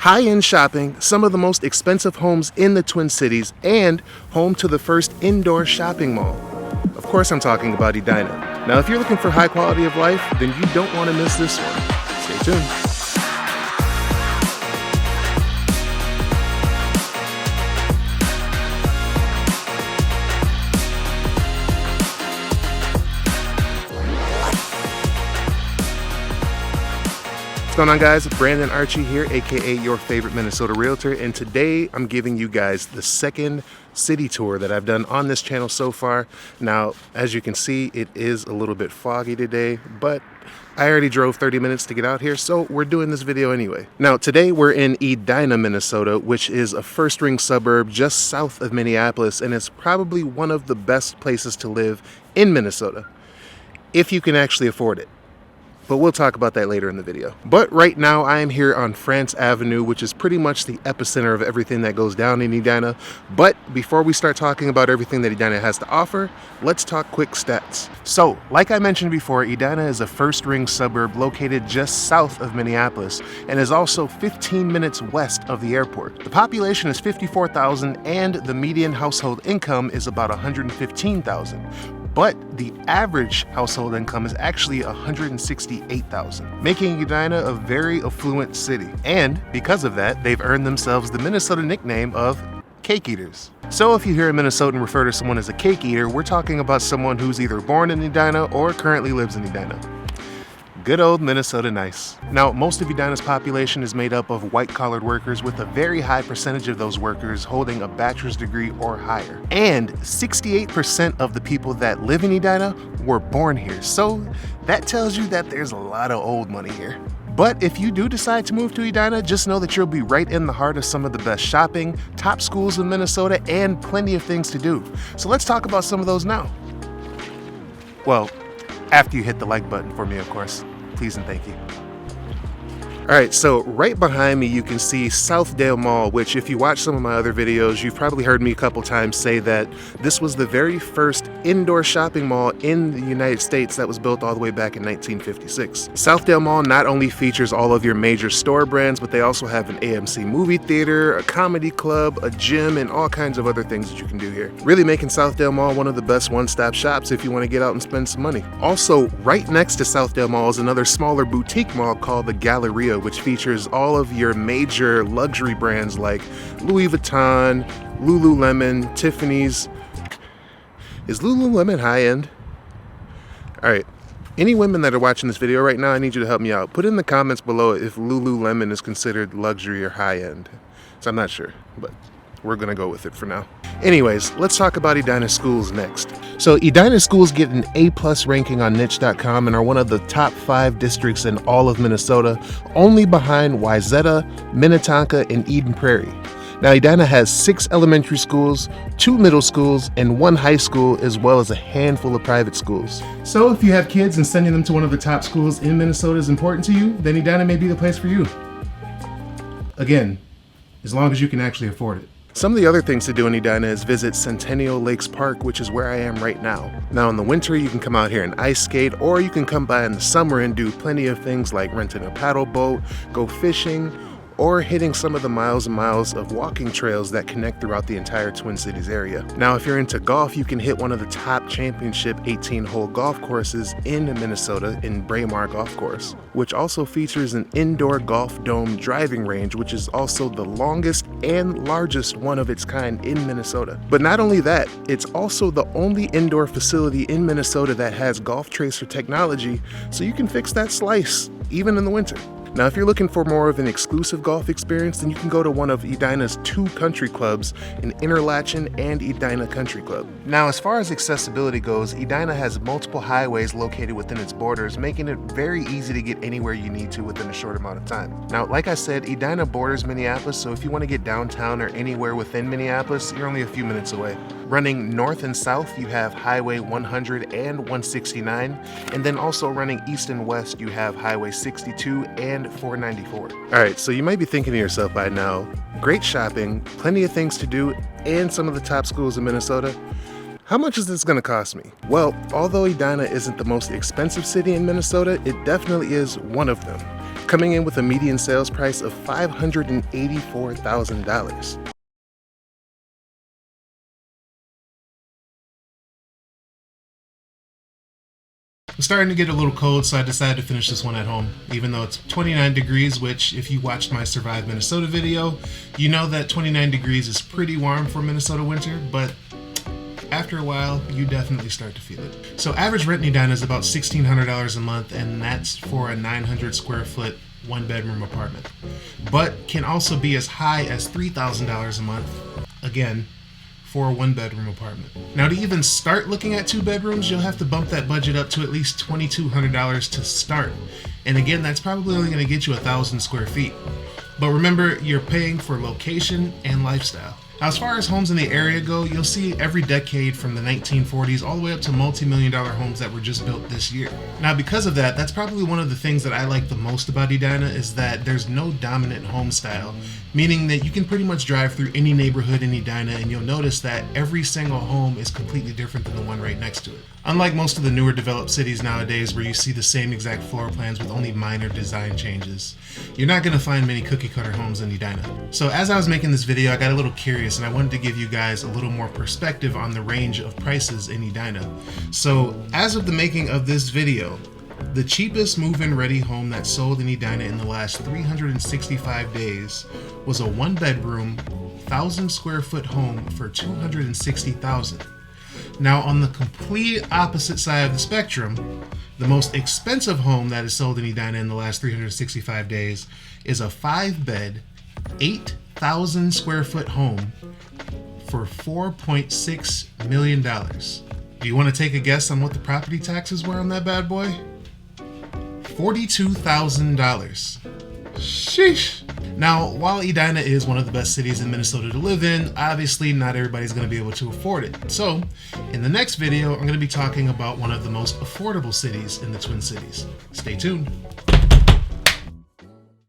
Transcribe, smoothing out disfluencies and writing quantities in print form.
high-end shopping, some of the most expensive homes in the Twin Cities, and home to the first indoor shopping mall. Of course, I'm talking about Edina. Now, if you're looking for high quality of life, then you don't want to miss this one. Stay tuned. What's going on, guys? BrandonArchie here, aka your favorite Minnesota realtor, and today I'm giving you guys the second city tour that I've done on this channel so far. Now, as you can see, it is a little bit foggy today, but I already drove 30 minutes to get out here, so we're doing this video anyway. Now, today we're in Edina, Minnesota, which is a first-ring suburb just south of Minneapolis, and it's probably one of the best places to live in Minnesota, if you can actually afford it. But we'll talk about that later in the video. But right now I am here on France Avenue, which is pretty much the epicenter of everything that goes down in Edina. But before we start talking about everything that Edina has to offer, let's talk quick stats. So, like I mentioned before, Edina is a first-ring suburb located just south of Minneapolis and is also 15 minutes west of the airport. The population is 54,000 and the median household income is about 115,000. But the average household income is actually $168,000, making Edina a very affluent city. And because of that, they've earned themselves the Minnesota nickname of cake eaters. So if you hear a Minnesotan refer to someone as a cake eater, we're talking about someone who's either born in Edina or currently lives in Edina. Good old Minnesota nice. Now, most of Edina's population is made up of white-collared workers, with a very high percentage of those workers holding a bachelor's degree or higher. And 68% of the people that live in Edina were born here. So that tells you that there's a lot of old money here. But if you do decide to move to Edina, just know that you'll be right in the heart of some of the best shopping, top schools in Minnesota, and plenty of things to do. So let's talk about some of those now. Well, after you hit the like button for me, of course. Please and thank you. All right, so right behind me you can see Southdale Mall, which if you watch some of my other videos, you've probably heard me a couple times say that this was the very first indoor shopping mall in the United States that was built all the way back in 1956. Southdale Mall not only features all of your major store brands, but they also have an AMC movie theater, a comedy club, a gym, and all kinds of other things that you can do here. Really making Southdale Mall one of the best one-stop shops if you want to get out and spend some money. Also, right next to Southdale Mall is another smaller boutique mall called the Galleria, which features all of your major luxury brands like Louis Vuitton, Lululemon, Tiffany's. Is Lululemon high-end? All right, any women that are watching this video right now, I need you to help me out. Put in the comments below if Lululemon is considered luxury or high-end. So I'm not sure, but we're gonna go with it for now. Anyways, let's talk about Edina schools next. So Edina schools get an A+ ranking on niche.com and are one of the top 5 districts in all of Minnesota, only behind Wayzata, Minnetonka, and Eden Prairie. Now, Edina has 6 elementary schools, 2 middle schools, and 1 high school, as well as a handful of private schools. So if you have kids and sending them to one of the top schools in Minnesota is important to you, then Edina may be the place for you. Again, as long as you can actually afford it. Some of the other things to do in Edina is visit Centennial Lakes Park, which is where I am right now. Now in the winter you can come out here and ice skate, or you can come by in the summer and do plenty of things like renting a paddle boat, go fishing, or hitting some of the miles and miles of walking trails that connect throughout the entire Twin Cities area. Now, if you're into golf, you can hit one of the top championship 18-hole golf courses in Minnesota in Braemar Golf Course, which also features an indoor golf dome driving range, which is also the longest and largest one of its kind in Minnesota. But not only that, it's also the only indoor facility in Minnesota that has golf tracer technology, so you can fix that slice even in the winter. Now, if you're looking for more of an exclusive golf experience, then you can go to one of Edina's 2 country clubs in Interlachen and Edina Country Club. Now, as far as accessibility goes, Edina has multiple highways located within its borders, making it very easy to get anywhere you need to within a short amount of time. Now, like I said, Edina borders Minneapolis, so if you want to get downtown or anywhere within Minneapolis, you're only a few minutes away. Running north and south, you have Highway 100 and 169, and then also running east and west, you have Highway 62 and 494. All right, so you might be thinking to yourself by now, great shopping, plenty of things to do, and some of the top schools in Minnesota. How much is this going to cost me? Well, although Edina isn't the most expensive city in Minnesota, it definitely is one of them. coming in with a median sales price of $584,000. I'm starting to get a little cold, so I decided to finish this one at home, even though it's 29 degrees, which if you watched my Survive Minnesota video, you know that 29 degrees is pretty warm for Minnesota winter, but after a while, you definitely start to feel it. So average rent in Edina is about $1,600 a month, and that's for a 900 square foot, 1-bedroom apartment. But can also be as high as $3,000 a month, again, for a 1-bedroom apartment. Now, to even start looking at 2 bedrooms, you'll have to bump that budget up to at least $2,200 to start. And again, that's probably only going to get you 1,000 square feet. But remember, you're paying for location and lifestyle. Now, as far as homes in the area go, you'll see every decade from the 1940s all the way up to multi-million-dollar homes that were just built this year. Now, because of that, that's probably one of the things that I like the most about Edina is that there's no dominant home style, meaning that you can pretty much drive through any neighborhood in Edina and you'll notice that every single home is completely different than the one right next to it. Unlike most of the newer developed cities nowadays where you see the same exact floor plans with only minor design changes, you're not going to find many cookie cutter homes in Edina. So as I was making this video, I got a little curious and I wanted to give you guys a little more perspective on the range of prices in Edina. So as of the making of this video, the cheapest move-in ready home that sold in Edina in the last 365 days was a 1-bedroom, 1,000 square foot home for $260,000. Now, on the complete opposite side of the spectrum, the most expensive home that is sold in Edina in the last 365 days is a 5-bed, 8,000 square foot home for $4.6 million. Do you want to take a guess on what the property taxes were on that bad boy? $42,000. Sheesh. Now, while Edina is one of the best cities in Minnesota to live in, obviously not everybody's going to be able to afford it. So, in the next video, I'm going to be talking about one of the most affordable cities in the Twin Cities. Stay tuned.